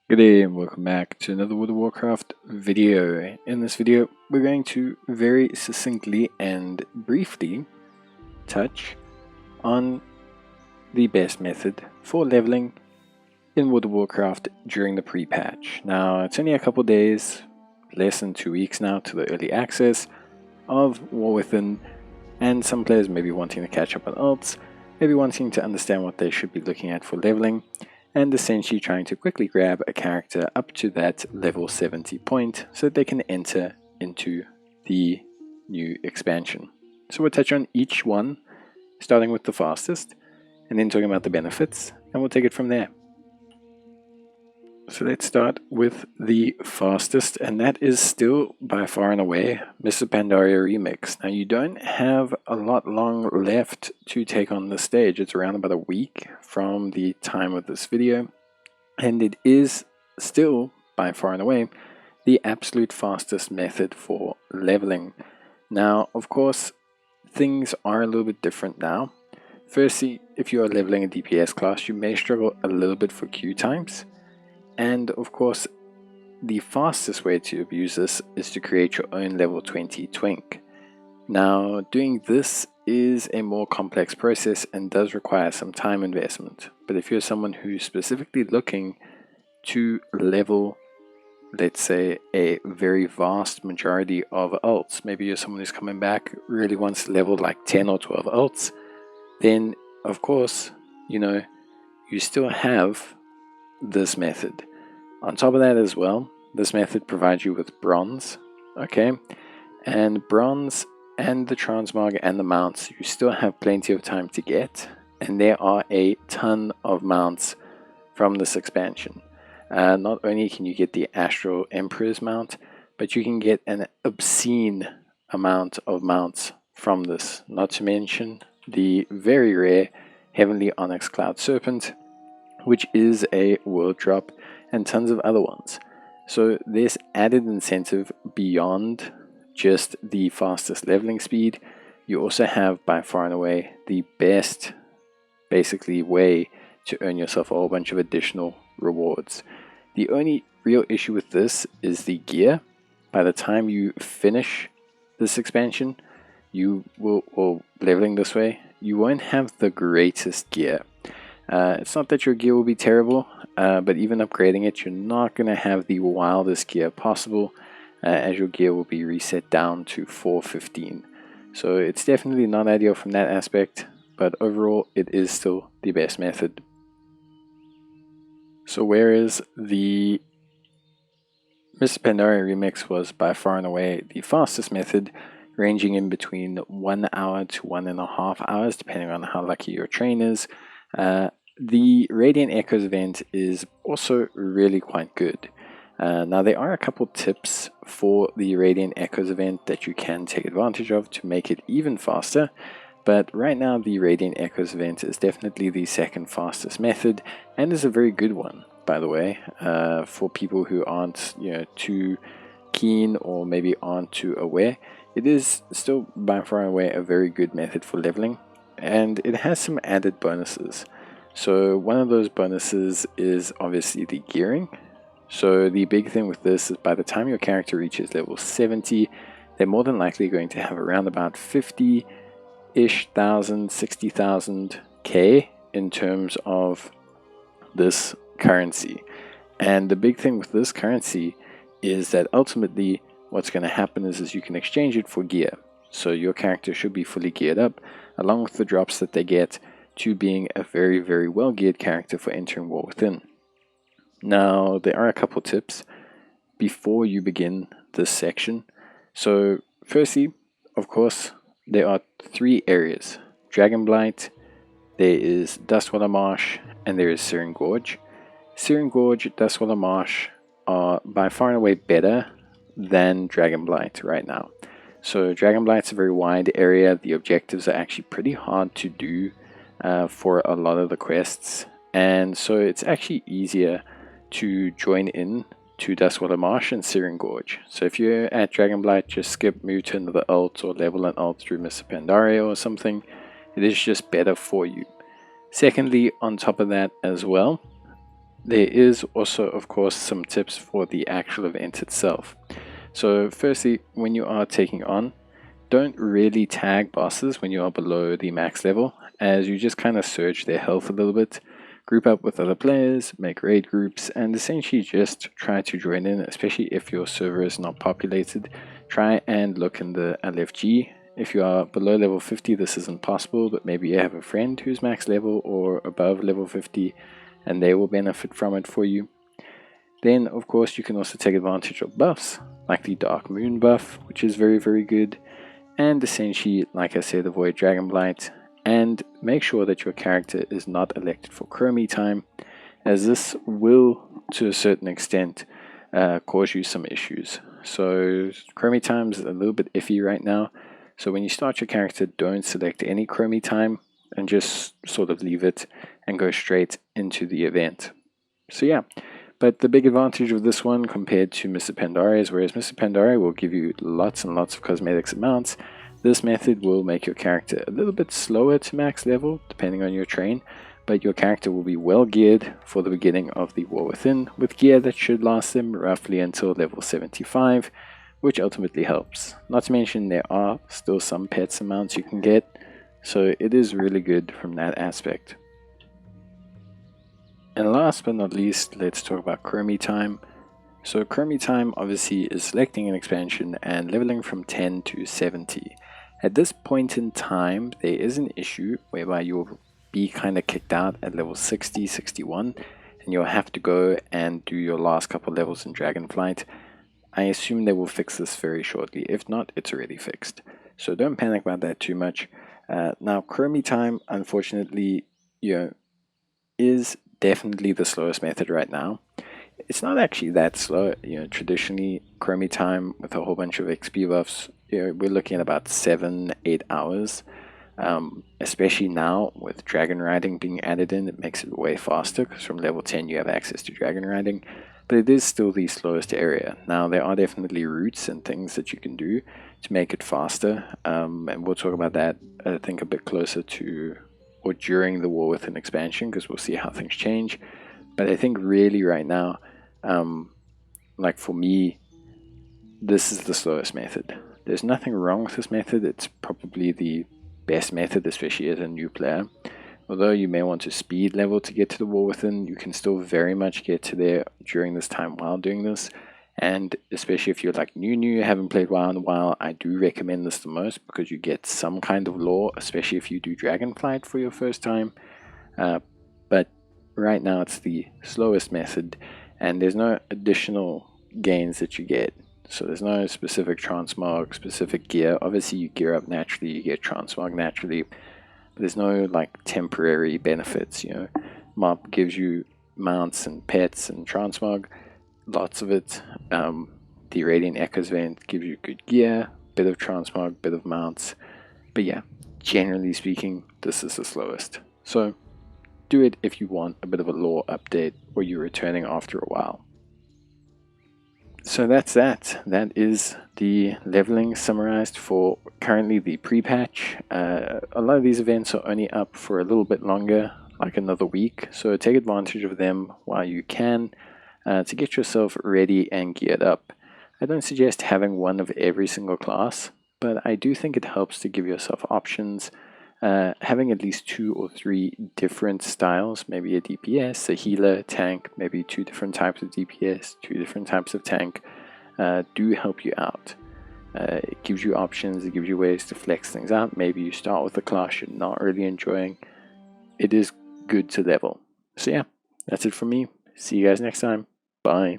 Good day and welcome back to another World of Warcraft video. In this video, we're going to very succinctly and briefly touch on the best method for leveling in World of Warcraft during the pre-patch. Now, it's only a couple days, less than 2 weeks now to the early access of War Within, and some players may be wanting to catch up on ults, maybe wanting to understand what they should be looking at for leveling, and essentially trying to quickly grab a character up to that level 70 point so that they can enter into the new expansion. So we'll touch on each one, starting with the fastest, and then talking about the benefits, and we'll take it from there. So let's start with the fastest, and that is still by far and away Mr. Pandaria Remix. Now, you don't have a lot long left to take on the stage. It's around about a week from the time of this video, and it is still by far and away the absolute fastest method for leveling. Now, of course, things are a little bit different now. Firstly, if you are leveling a DPS class, you may struggle a little bit for queue times. And of course, the fastest way to abuse this is to create your own level 20 twink. Now, doing this is a more complex process and does require some time investment. But if you're someone who's specifically looking to level, let's say, a very vast majority of ults, maybe you're someone who's coming back, really wants to level like 10 or 12 ults, then of course, you still have this method. On top of that as well, this method provides you with bronze, okay? And bronze and the transmog and the mounts, you still have plenty of time to get, and there are a ton of mounts from this expansion. Not only can you get the Astral Emperor's mount, but you can get an obscene amount of mounts from this, not to mention the very rare Heavenly Onyx Cloud Serpent, which is a world drop, and tons of other ones. So there's added incentive beyond just the fastest leveling speed. You also have by far and away the best basically way to earn yourself a whole bunch of additional rewards. The only real issue with this is the gear. By the time you finish this expansion, or leveling this way, you won't have the greatest gear. It's not that your gear will be terrible, but even upgrading it, you're not going to have the wildest gear possible, as your gear will be reset down to 415. So it's definitely not ideal from that aspect, but overall it is still the best method. So whereas the Mr. Pandaria Remix was by far and away the fastest method, ranging in between 1 hour to 1.5 hours, depending on how lucky your train is, the Radiant Echoes event is also really quite good. Now, there are a couple tips for the Radiant Echoes event that you can take advantage of to make it even faster, but right now the Radiant Echoes event is definitely the second fastest method, and is a very good one, by the way, for people who aren't too keen or maybe aren't too aware. It is still by far and away a very good method for leveling, and it has some added bonuses. So one of those bonuses is obviously the gearing. So the big thing with this is by the time your character reaches level 70, they're more than likely going to have around about 50-ish thousand, 60,000 K in terms of this currency. And the big thing with this currency is that ultimately what's going to happen is you can exchange it for gear. So your character should be fully geared up, along with the drops that they get, to being a very, very well geared character for entering War Within. Now, there are a couple tips before you begin this section. So, firstly, of course, there are 3 areas: Dragonblight, there is Dustwater Marsh, and there is Searing Gorge. Searing Gorge, Dustwater Marsh are by far and away better than Dragonblight right now. So, Dragonblight's a very wide area. The objectives are actually pretty hard to do for a lot of the quests, and so it's actually easier to join in to Dustwater Marsh and Searing Gorge. So if you're at Dragonblight, just skip, move to another ult, or level an ult through Mr. Pandaria or something. It is just better for you. Secondly, on top of that as well, there is also, of course, some tips for the actual event itself. So firstly, when you are taking on, don't really tag bosses when you are below the max level, as you just kind of search their health a little bit, group up with other players, make raid groups, and essentially just try to join in, especially if your server is not populated. Try and look in the LFG. If you are below level 50, this isn't possible, but maybe you have a friend who's max level or above level 50, and they will benefit from it for you. Then, of course, you can also take advantage of buffs, like the Dark Moon buff, which is very, very good. And essentially, like I said, avoid Dragonblight, and make sure that your character is not elected for Chromie time, as this will, to a certain extent, cause you some issues. So Chromie time is a little bit iffy right now, so when you start your character, don't select any Chromie time, and just sort of leave it and go straight into the event. So yeah, but the big advantage of this one compared to Mr. Pandaria is, whereas Mr. Pandaria will give you lots and lots of cosmetics and mounts, this method will make your character a little bit slower to max level, depending on your train, but your character will be well geared for the beginning of the War Within, with gear that should last them roughly until level 75, which ultimately helps. Not to mention there are still some pets and mounts you can get, so it is really good from that aspect. And last but not least, let's talk about Chromie time. So Chromie time obviously is selecting an expansion and leveling from 10 to 70. At this point in time, there is an issue whereby you'll be kind of kicked out at level 60, 61, and you'll have to go and do your last couple levels in Dragonflight. I assume they will fix this very shortly. If not, it's already fixed. So don't panic about that too much. Now, Chromie time, unfortunately, is definitely the slowest method right now. It's not actually that slow. Traditionally, Chromie time with a whole bunch of XP buffs, we're looking at about 7-8 hours. Especially now with dragon riding being added in, it makes it way faster, because from level 10 you have access to dragon riding, but it is still the slowest area. Now there are definitely routes and things that you can do to make it faster, and we'll talk about that I think a bit closer to or during the War Within expansion, because we'll see how things change. But I think really right now, like for me, this is the slowest method. There's nothing wrong with this method. It's probably the best method, especially as a new player. Although you may want to speed level to get to the War Within, you can still very much get to there during this time while doing this. And especially if you're like new, haven't played WoW in a while, I do recommend this the most, because you get some kind of lore, especially if you do Dragonflight for your first time. But right now it's the slowest method, and there's no additional gains that you get. So there's no specific transmog, specific gear. Obviously you gear up naturally, you get transmog naturally, but there's no like temporary benefits. Mob gives you mounts and pets and transmog, lots of it. The Radiant Echoes event gives you good gear, bit of transmog, bit of mounts, but yeah, generally speaking, this is the slowest. So do it if you want a bit of a lore update, or you're returning after a while. So that's that. That is the leveling summarized for currently the pre-patch. A lot of these events are only up for a little bit longer, like another week, so take advantage of them while you can to get yourself ready and geared up. I don't suggest having one of every single class, but I do think it helps to give yourself options. Having at least 2 or 3 different styles, maybe a DPS, a healer, tank, maybe 2 different types of DPS, 2 different types of tank, do help you out. It gives you options, it gives you ways to flex things out. Maybe you start with a class you're not really enjoying. It is good to level. So yeah, that's it from me. See you guys next time. Bye.